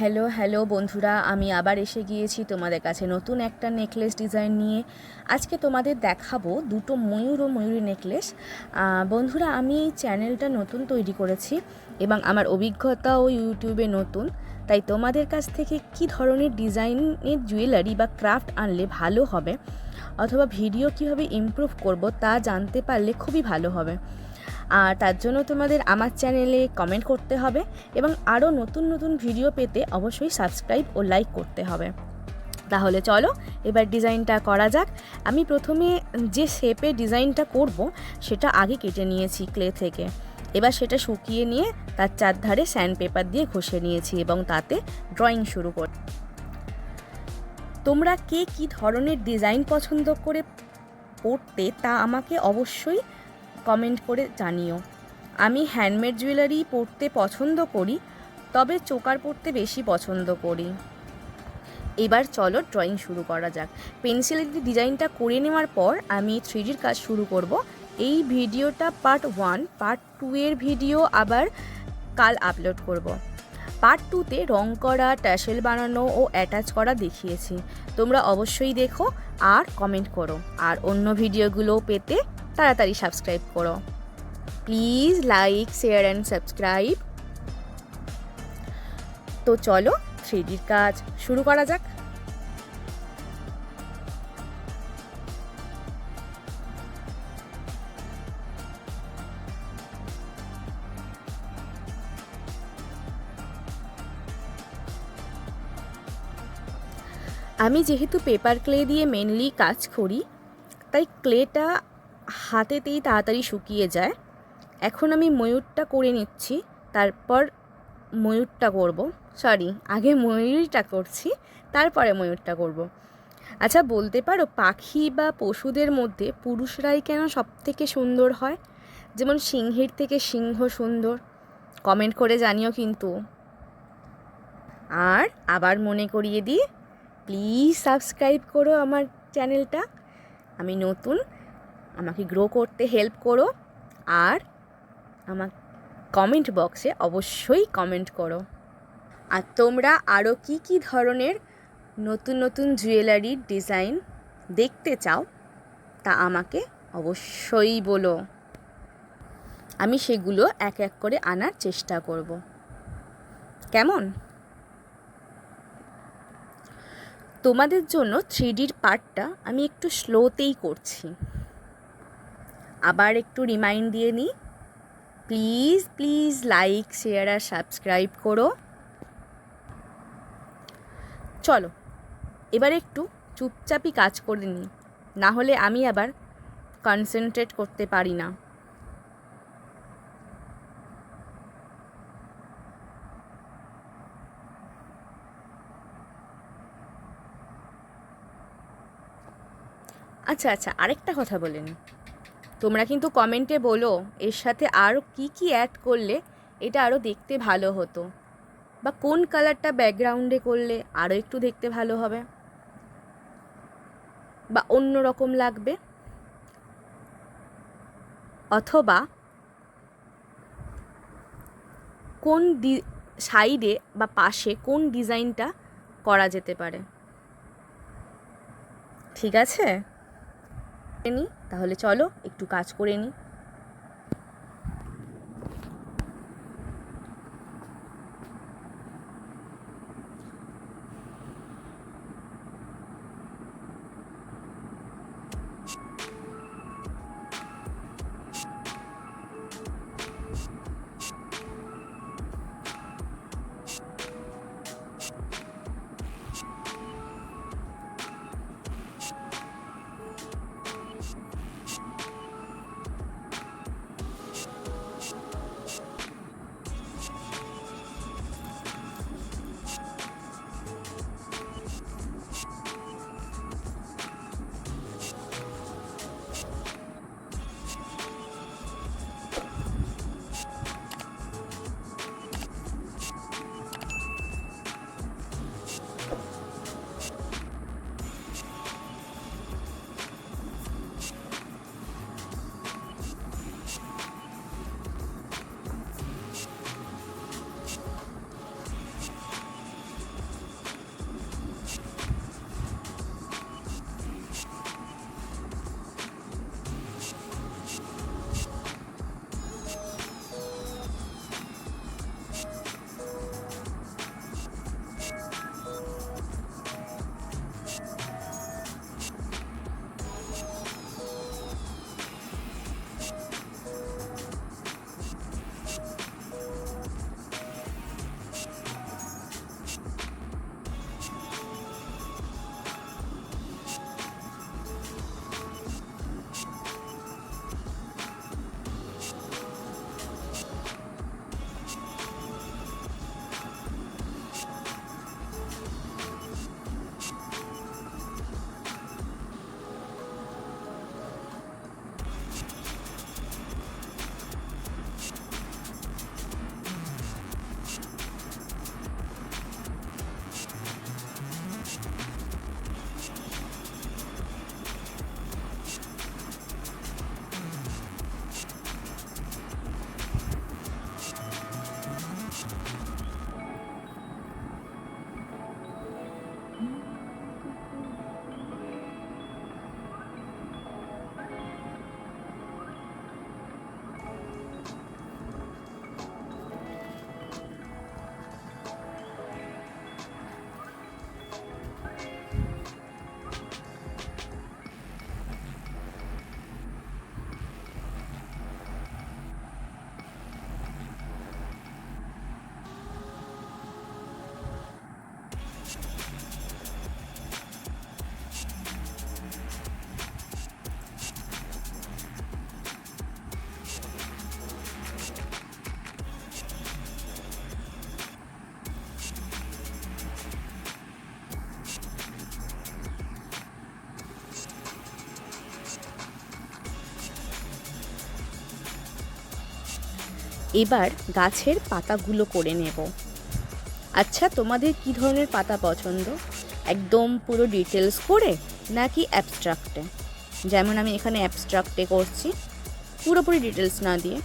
Hello hello বন্ধুরা, আমি আবার এসে গিয়েছি তোমাদের কাছে নতুন একটা নেকলেস ডিজাইন নিয়ে। আজকে তোমাদের দেখাবো দুটো ময়ূর ও ময়ূরী নেকলেস। বন্ধুরা, আমি এই চ্যানেলটা নতুন তৈরি করেছি এবং আমার অভিজ্ঞতাও ইউটিউবে নতুন, তাই তোমাদের কাছ থেকে কি ধরনের ডিজাইনের জুয়েলারি বা ক্রাফট আনলে ভালো হবে অথবা ভিডিও কীভাবে ইমপ্রুভ করব তা জানতে পারলে খুবই ভালো হবে। আর তার জন্য তোমাদের আমার চ্যানেলে কমেন্ট করতে হবে এবং আরও নতুন নতুন ভিডিও পেতে অবশ্যই সাবস্ক্রাইব ও লাইক করতে হবে। তাহলে চলো এবার ডিজাইনটা করা যাক। আমি প্রথমে যে শেপে ডিজাইনটা করব সেটা আগে কেটে নিয়েছি ক্লে থেকে। এবার সেটা শুকিয়ে নিয়ে তার চারধারে স্যান্ড পেপার দিয়ে ঘষে নিয়েছি এবং তাতে ড্রয়িং শুরু করি। তোমরা কে কী ধরনের ডিজাইন পছন্দ করে পড়তে তা আমাকে অবশ্যই কমেন্ট করে জানিও। আমি হ্যান্ডমেড জুয়েলারি পরতে পছন্দ করি, তবে চোকার পরতে বেশি পছন্দ করি। এবার চলো ড্রয়িং শুরু করা যাক। পেন্সিলে ডিজাইনটা করে নেওয়ার পর আমি 3Dর কাজ শুরু করব। এই ভিডিওটা পার্ট 1, পার্ট 2 এর ভিডিও আবার কাল আপলোড করব। পার্ট 2তে রং করা, ট্যাসেল বানানো ও অ্যাটাচ করা দেখিয়েছি। তোমরা অবশ্যই দেখো আর কমেন্ট করো, আর অন্য ভিডিওগুলো পেতে তাড়াতাড়ি সাবস্ক্রাইব করো। Please like, share and subscribe. তো চলো 3Dর কাজ শুরু করা যাক। আমি যেহেতু পেপার ক্লে দিয়ে মেনলি কাজ করি, তাই ক্লেটা হাতেতেই তাড়াতাড়ি শুকিয়ে যায়। এখন আমি ময়ূরটা করে নিচ্ছি, তারপর ময়ূরটা করব। আগে ময়ূরীটা করছি, তারপরে ময়ূরটা করব। আচ্ছা, বলতে পারো পাখি বা পশুদের মধ্যে পুরুষরাই কেন সবথেকে সুন্দর হয়? যেমন সিংহের থেকে সিংহ সুন্দর। কমেন্ট করে জানিও কিন্তু। আর আবার মনে করিয়ে দিই, প্লিজ সাবস্ক্রাইব করো আমার চ্যানেলটা। আমি নতুন, আমাকে গ্রো করতে হেল্প করো। আর আমার কমেন্ট বক্সে অবশ্যই কমেন্ট করো। আর তোমরা আরও কি কি ধরনের নতুন নতুন জুয়েলারির ডিজাইন দেখতে চাও তা আমাকে অবশ্যই বলো। আমি সেগুলো এক এক করে আনার চেষ্টা করব। কেমন? তোমাদের জন্য 3Dর পার্টটা আমি একটু স্লোতেই করছি। আবার একটু রিমাইন্ড দিয়ে নিই, প্লিজ প্লিজ লাইক, শেয়ার আর সাবস্ক্রাইব করো। চলো এবার একটু চুপচাপই কাজ করে নিই, না হলে আমি আবার কনসেন্ট্রেট করতে পারি না। আচ্ছা, আরেকটা কথা বলে নিই। তোমরা কিন্তু কমেন্টে বলো এর সাথে আরও কি কি অ্যাড করলে এটা আরও দেখতে ভালো হতো, বা কোন কালারটা ব্যাকগ্রাউন্ডে করলে আরও একটু দেখতে ভালো হবে বা অন্য রকম লাগবে, অথবা কোন সাইডে বা পাশে কোন ডিজাইনটা করা যেতে পারে। ঠিক আছে, তাহলে চলো একটু কাজ করে নিই। এবার গাছের পাতাগুলো করে নেব। আচ্ছা, তোমাদের কী ধরনের পাতা পছন্দ? একদম পুরো ডিটেলস করে নাকি অ্যাবস্ট্রাক্টে? যেমন আমি এখানে অ্যাবস্ট্রাক্টে করছি, পুরোপুরি ডিটেলস না দিয়ে।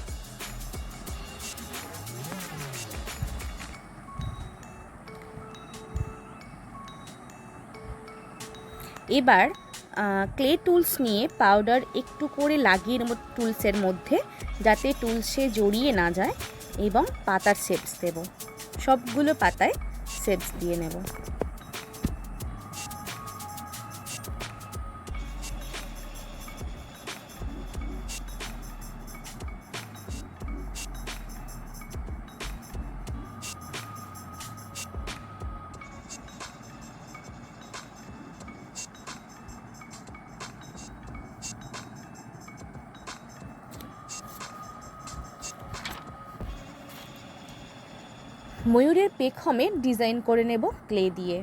এবার ক্লে টুলস নিয়ে পাউডার একটু করে লাগিয়ে নেব টুলসের মধ্যে, যাতে টুলসে জড়িয়ে না যায়, এবং পাতার শেপস দেব। সবগুলো পাতায় শেপস দিয়ে নেব। ময়ূরের পেখমে ডিজাইন করে নেব ক্লে দিয়ে।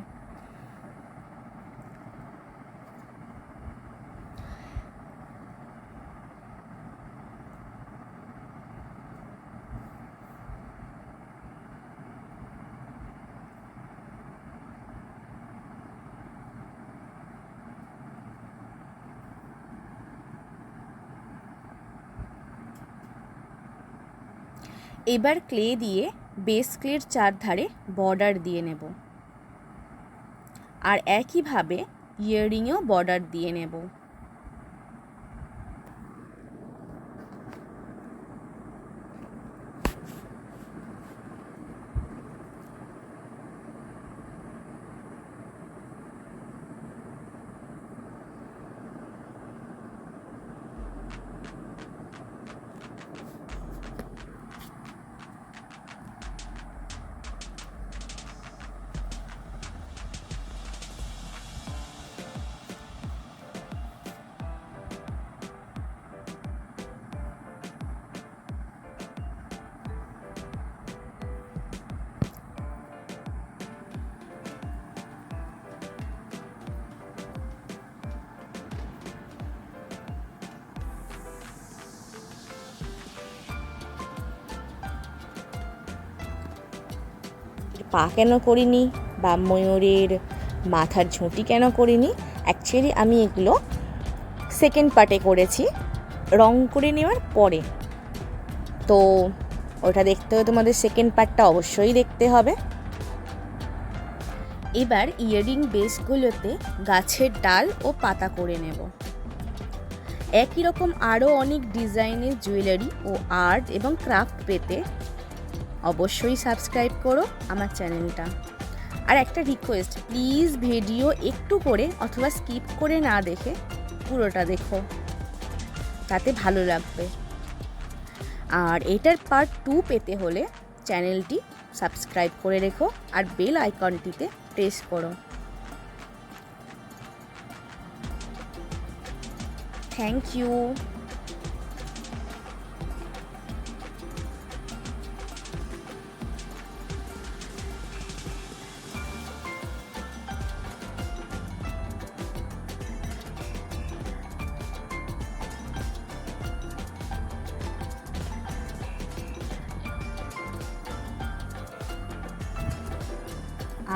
এবার ক্লে দিয়ে বেস ক্লের চারধারে বর্ডার দিয়ে নেব, আর একইভাবে ইয়াররিংয়েও বর্ডার দিয়ে নেব। পা কেন করিনি বা ময়ূরের মাথার ঝুঁটি কেন করিনি, অ্যাকচুয়ালি আমি এগুলো সেকেন্ড পার্টে করেছি, রং করে নেওয়ার পরে। তো ওটা দেখতে হলে তোমাদের সেকেন্ড পার্টটা অবশ্যই দেখতে হবে। এবার ইয়াররিং বেসগুলোতে গাছের ডাল ও পাতা করে নেব। একই রকম আরও অনেক ডিজাইনের জুয়েলারি ও আর্ট এবং ক্রাফট পেতে অবশ্যই সাবস্ক্রাইব করো আমার চ্যানেলটা। আর একটা রিকোয়েস্ট, প্লিজ ভিডিও একটু করে অথবা স্কিপ করে না দেখে পুরোটা দেখো, তাতে ভালো লাগবে। আর এটার পার্ট 2 পেতে হলে চ্যানেলটি সাবস্ক্রাইব করে রেখো আর বেল আইকনটিতে প্রেস করো। Thank you.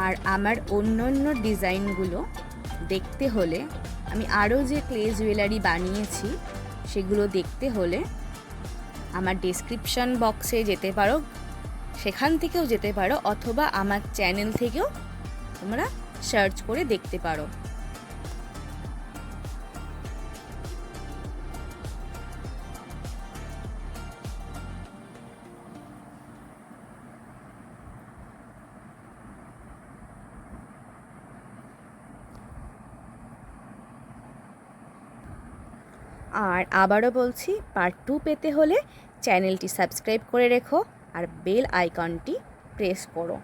আর আমার অন্য অন্য ডিজাইনগুলো দেখতে হলে, আমি আরও যে ক্লে জুয়েলারি বানিয়েছি সেগুলো দেখতে হলে আমার ডেসক্রিপশন বক্সে যেতে পারো, সেখান থেকেও যেতে পারো, অথবা আমার চ্যানেল থেকেও তোমরা সার্চ করে দেখতে পারো। আর আবারও বলছি, পার্ট 2 পেতে হলে চ্যানেলটি সাবস্ক্রাইব করে রেখো আর বেল আইকনটি প্রেস করো।